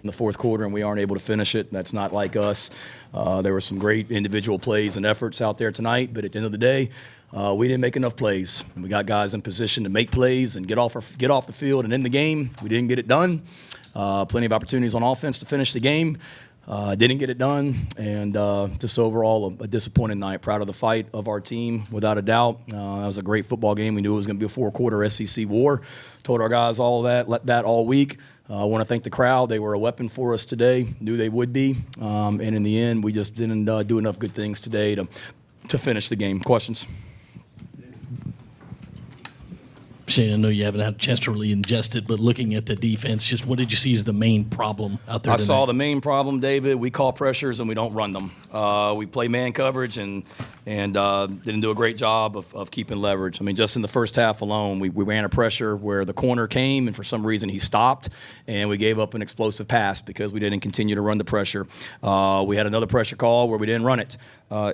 in the fourth quarter and we aren't able to finish it. That's not like us. There were some great individual plays and efforts out there tonight, but at the end of the day, we didn't make enough plays. And we got guys in position to make plays and get off the field and in the game. We didn't get it done. Plenty of opportunities on offense to finish the game. Didn't get it done, and just overall a disappointing night. Proud of the fight of our team, without a doubt. That was a great football game. We knew it was going to be a four-quarter SEC war. Told our guys all that all week. I want to thank the crowd. They were a weapon for us today. Knew they would be, and in the end, we just didn't do enough good things today to finish the game. Questions? Shane, I know you haven't had a chance to really ingest it, but looking at the defense, just what did you see as the main problem out there tonight? I saw the main problem, David. We call pressures and we don't run them. We play man coverage and didn't do a great job of keeping leverage. I mean, just in the first half alone, we ran a pressure where the corner came and for some reason he stopped, and we gave up an explosive pass because we didn't continue to run the pressure. We had another pressure call where we didn't run it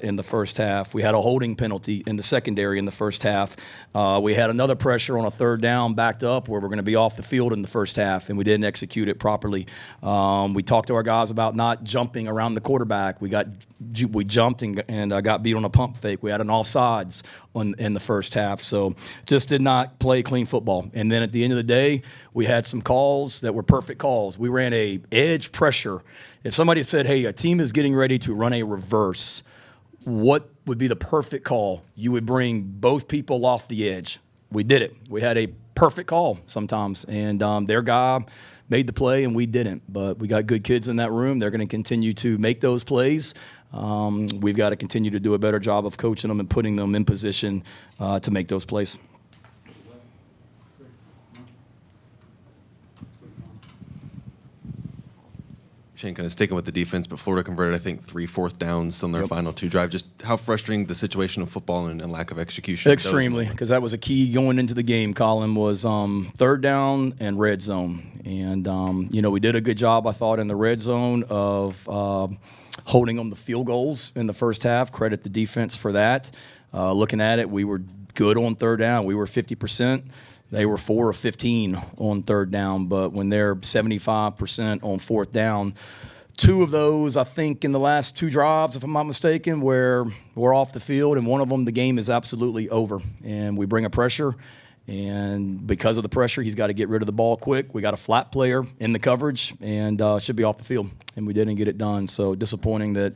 in the first half. We had a holding penalty in the secondary in the first half. We had another pressure on a third down backed up where we're going to be off the field in the first half, and we didn't execute it properly. We talked to our guys about not jumping around the quarterback. We jumped and got beat on a pump fake. We had an offsides in the first half. So just did not play clean football. And then at the end of the day, we had some calls that were perfect calls. We ran a edge pressure. If somebody said, hey, a team is getting ready to run a reverse, what would be the perfect call? You would bring both people off the edge. We did it. We had a perfect call sometimes, and their guy made the play and we didn't. But we got good kids in that room. They're going to continue to make those plays. We've got to continue to do a better job of coaching them and putting them in position to make those plays. Shane, kind of sticking with the defense, but Florida converted, I think, 3 fourth downs on their final 2 drives. Just how frustrating the situation of football and lack of execution? Extremely, because that was a key going into the game, Colin, was third down and red zone. And, we did a good job, I thought, in the red zone of holding them to field goals in the first half. Credit the defense for that. Looking at it, we were good on third down. We were 50%. They were 4 of 15 on third down, but when they're 75% on fourth down, 2 of those, I think, in the last 2 drives, if I'm not mistaken, where we're off the field, and one of them, the game is absolutely over. And we bring a pressure, and because of the pressure, he's got to get rid of the ball quick. We got a flat player in the coverage, and should be off the field, and we didn't get it done. So disappointing that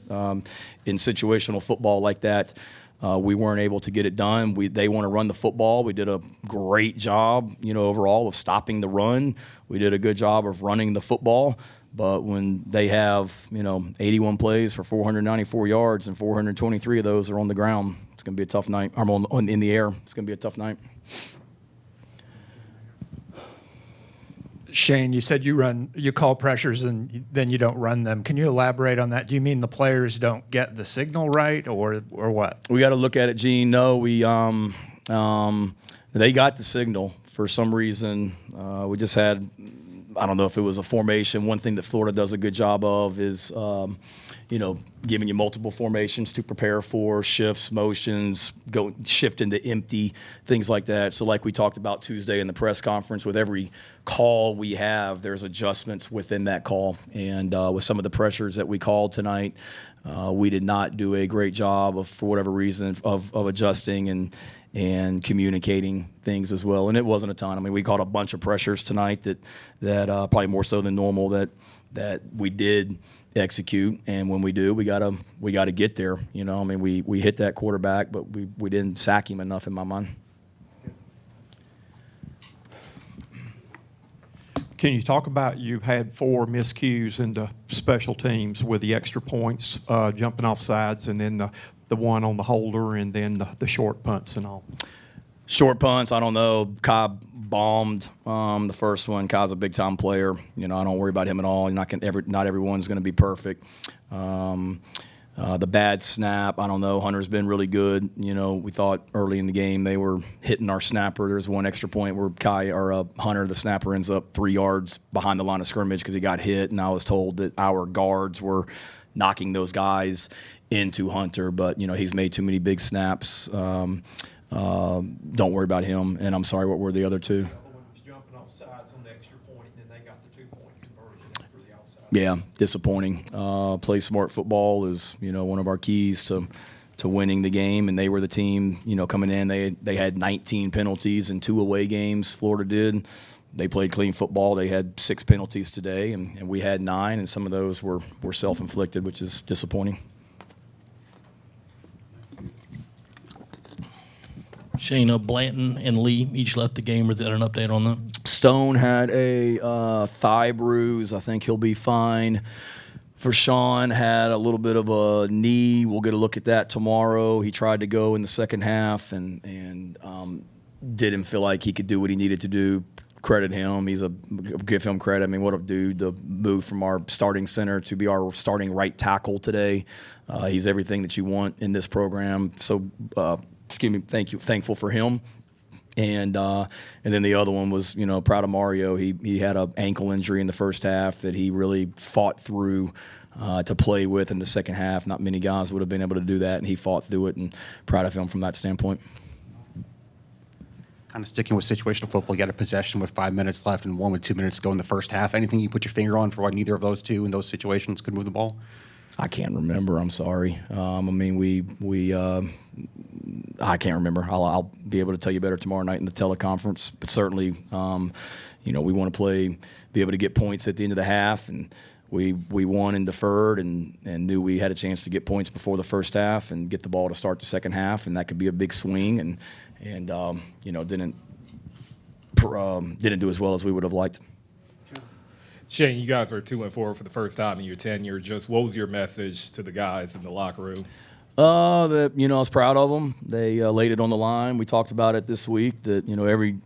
in situational football like that, we weren't able to get it done. They want to run the football. We did a great job, overall of stopping the run. We did a good job of running the football. But when they have, 81 plays for 494 yards and 423 of those are on the ground, it's going to be a tough night. In the air, it's going to be a tough night. Shane, you said you call pressures and then you don't run them. Can you elaborate on that? Do you mean the players don't get the signal right, or what? We got to look at it, Gene. No, they got the signal for some reason. We just had, I don't know if it was a formation. One thing that Florida does a good job of is, giving you multiple formations to prepare for shifts, motions, shift into empty, things like that. So like we talked about Tuesday in the press conference, with every call we have, there's adjustments within that call. And with some of the pressures that we called tonight, we did not do a great job of, for whatever reason, of adjusting and communicating things as well. And it wasn't a ton. I mean, we caught a bunch of pressures tonight that probably more so than normal that we did execute. And when we do, we gotta get there. We hit that quarterback, but we didn't sack him enough in my mind. Can you talk about, you've had 4 miscues in the special teams with the extra points, jumping off sides, and then the one on the holder, and then the short punts and all? Short punts, I don't know. Cobb bombed the first one. Kai's a big-time player. I don't worry about him at all. Not everyone's going to be perfect. The bad snap, I don't know. Hunter's been really good. We thought early in the game they were hitting our snapper. There's one extra point where Hunter, the snapper, ends up 3 yards behind the line of scrimmage because he got hit, and I was told that our guards were knocking those guys into Hunter. But, he's made too many big snaps. Don't worry about him. And I'm sorry, what were the other 2? The other one was jumping off sides on the extra point, and then they got the 2-point conversion for the outside. Yeah, disappointing. Play smart football is, one of our keys to winning the game, and they were the team, coming in. They had 19 penalties in 2 away games. Florida did. They played clean football. They had 6 penalties today, and we had 9, and some of those were self-inflicted, which is disappointing. Shane, Blanton and Lee each left the game. Was there an update on that? Stone had a thigh bruise. I think he'll be fine. Vershawn had a little bit of a knee. We'll get a look at that tomorrow. He tried to go in the second half and didn't feel like he could do what he needed to do. Credit him. Give him credit. I mean, what a dude to move from our starting center to be our starting right tackle today. He's everything that you want in this program. So, thankful for him. And then the other one was, proud of Mario. He had an ankle injury in the first half that he really fought through to play with in the second half. Not many guys would have been able to do that, and he fought through it, and proud of him from that standpoint. Kind of sticking with situational football, you got a possession with 5 minutes left and one with 2 minutes to go in the first half. Anything you put your finger on for why neither of those two in those situations could move the ball? I can't remember. I'm sorry. I can't remember. I'll be able to tell you better tomorrow night in the teleconference. But certainly, we want to be able to get points at the end of the half, and we won and deferred and knew we had a chance to get points before the first half and get the ball to start the second half, and that could be a big swing, and didn't do as well as we would have liked. Shane, you guys are 2-4 for the first time in your tenure. Just what was your message to the guys in the locker room? That I was proud of them. They laid it on the line. We talked about it this week. That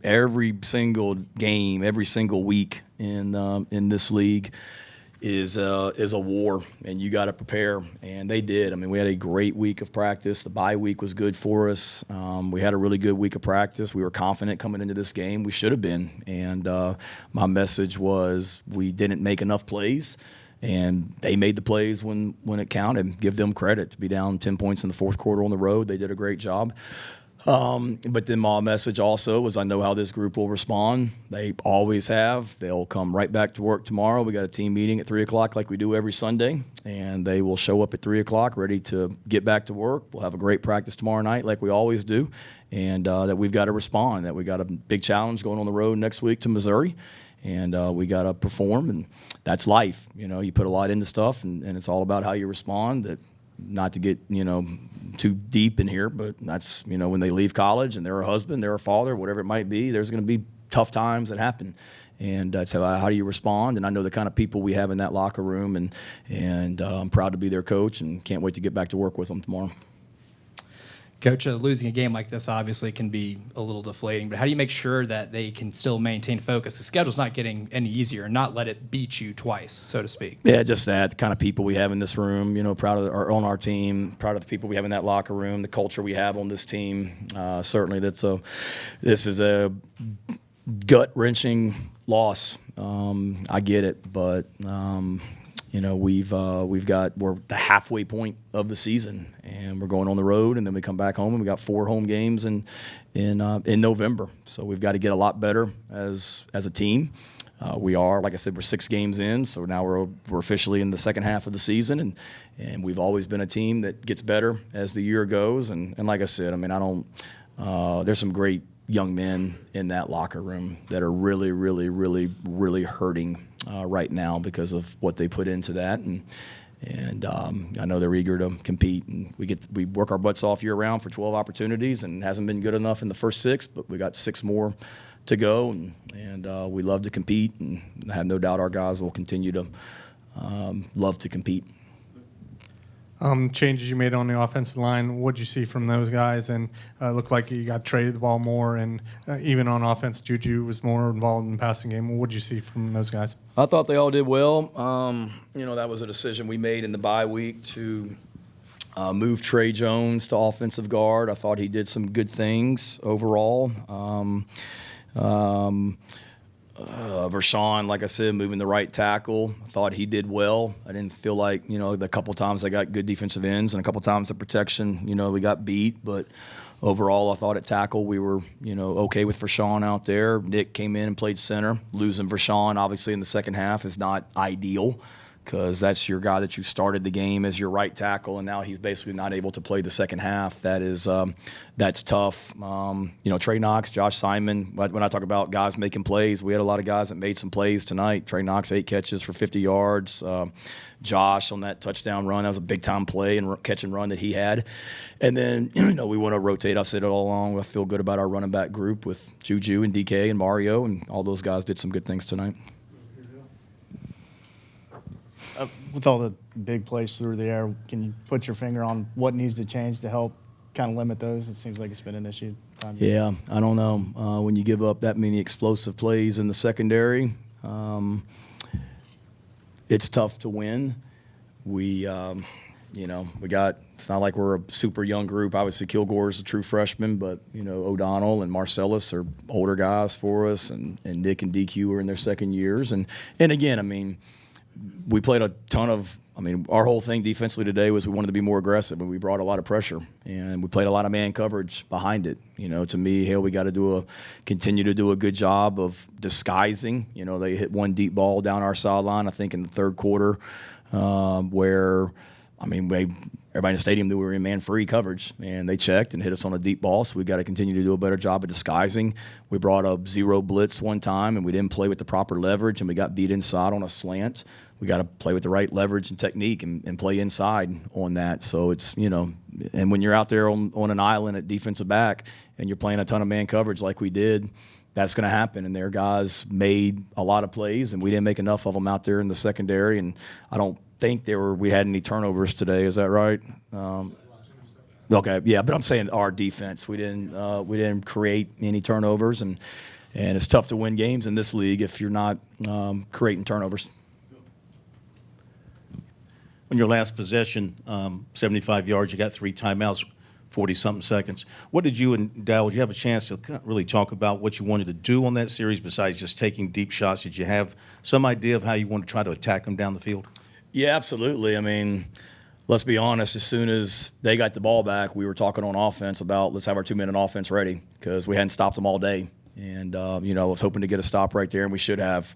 every single game, every single week in this league is a war, and you got to prepare. And they did. I mean, we had a great week of practice. The bye week was good for us. We had a really good week of practice. We were confident coming into this game. We should have been. And my message was we didn't make enough plays. And they made the plays when it counted. Give them credit to be down 10 points in the fourth quarter on the road. They did a great job. But then my message also was I know how this group will respond. They always have. They'll come right back to work tomorrow. We got a team meeting at 3 o'clock like we do every Sunday. And they will show up at 3 o'clock ready to get back to work. We'll have a great practice tomorrow night like we always do. And that we've got to respond, that we got a big challenge going on the road next week to Missouri. And we got to perform, and that's life. You put a lot into stuff, and it's all about how you respond. That not to get too deep in here, but that's when they leave college and they're a husband, they're a father, whatever it might be. There's going to be tough times that happen, and that's how do you respond. And I know the kind of people we have in that locker room, and I'm proud to be their coach, and can't wait to get back to work with them tomorrow. Coach, losing a game like this obviously can be a little deflating, but how do you make sure that they can still maintain focus? The schedule's not getting any easier, and not let it beat you twice, so to speak. Yeah, just that. The kind of people we have in this room, proud of on our team, proud of the people we have in that locker room, the culture we have on this team. Certainly, this is a gut-wrenching loss. I get it, but we're the halfway point of the season, and we're going on the road, and then we come back home, and we got 4 home games in November. So we've got to get a lot better as a team. We are, like I said, we're 6 games in, so now we're officially in the second half of the season, and we've always been a team that gets better as the year goes. And like I said, I mean, there's some great young men in that locker room that are really, really, really, really hurting right now because of what they put into that, and I know they're eager to compete. And we work our butts off year round for 12 opportunities, and it hasn't been good enough in the first 6, but we got 6 more to go, and we love to compete, and I have no doubt our guys will continue to love to compete. Changes you made on the offensive line, what did you see from those guys? And looked like you got traded the ball more, and even on offense, Juju was more involved in the passing game. What did you see from those guys? I thought they all did well. That was a decision we made in the bye week to move Trey Jones to offensive guard. I thought he did some good things overall. Vershawn, like I said, moving the right tackle. I thought he did well. I didn't feel like, the couple times I got good defensive ends, and a couple times the protection, we got beat. But overall, I thought at tackle we were, okay with Vershawn out there. Nick came in and played center. Losing Vershawn, obviously, in the second half is not ideal. because that's your guy that you started the game as your right tackle, and now he's basically not able to play the second half. That's tough. Trey Knox, Josh Simon. When I talk about guys making plays, we had a lot of guys that made some plays tonight. Trey Knox, 8 catches for 50 yards. Josh on that touchdown run, that was a big-time play and catch and run that he had. And then, we want to rotate. I said it all along. I feel good about our running back group with Juju and DK and Mario, and all those guys did some good things tonight. With all the big plays through the air, can you put your finger on what needs to change to help kind of limit those? It seems like it's been an issue. Yeah, I don't know. When you give up that many explosive plays in the secondary, it's tough to win. We got, it's not like we're a super young group. Obviously, Kilgore's a true freshman, but, O'Donnell and Marcellus are older guys for us, and Nick and DQ are in their second years. And again, we played a ton of, our whole thing defensively today was we wanted to be more aggressive, and we brought a lot of pressure, and we played a lot of man coverage behind it. To me, Hale, we got to continue to do a good job of disguising. They hit one deep ball down our sideline, I think, in the third quarter, where, everybody in the stadium knew we were in man-free coverage, and they checked and hit us on a deep ball, so we got to continue to do a better job of disguising. We brought a 0 blitz one time, and we didn't play with the proper leverage, and we got beat inside on a slant. We got to play with the right leverage and technique and play inside on that. So it's, and when you're out there on an island at defensive back and you're playing a ton of man coverage like we did, that's going to happen. And their guys made a lot of plays, and we didn't make enough of them out there in the secondary. And I don't think we had any turnovers today. Is that right? Okay, yeah, but I'm saying our defense, we didn't create any turnovers, and it's tough to win games in this league if you're not creating turnovers. On your last possession, 75 yards, you got 3 timeouts, 40-something seconds. What did you and Dowell, did you have a chance to really talk about what you wanted to do on that series besides just taking deep shots? Did you have some idea of how you want to try to attack them down the field? Yeah, absolutely. Let's be honest, as soon as they got the ball back, we were talking on offense about let's have our 2-minute offense ready because we hadn't stopped them all day. And, I was hoping to get a stop right there, and we should have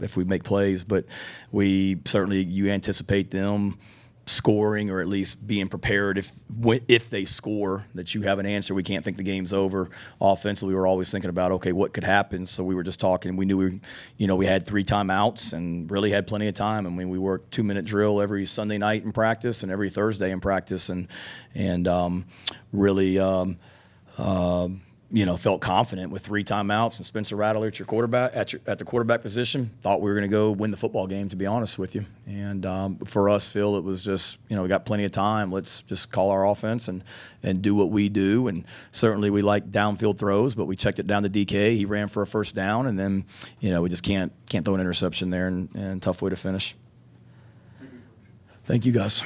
if we make plays. But you anticipate them scoring or at least being prepared if they score, that you have an answer. We can't think the game's over. Offensively, we were always thinking about, okay, what could happen? So we were just talking. We knew we had 3 timeouts and really had plenty of time. We worked 2-minute drill every Sunday night in practice and every Thursday in practice, and really felt confident with 3 timeouts and Spencer Rattler at your quarterback at the quarterback position. Thought we were going to go win the football game, to be honest with you. And for us, Phil, it was just we got plenty of time. Let's just call our offense and do what we do. And certainly we like downfield throws, but we checked it down to DK. He ran for a first down, and then we just can't throw an interception there, and tough way to finish. Thank you, guys.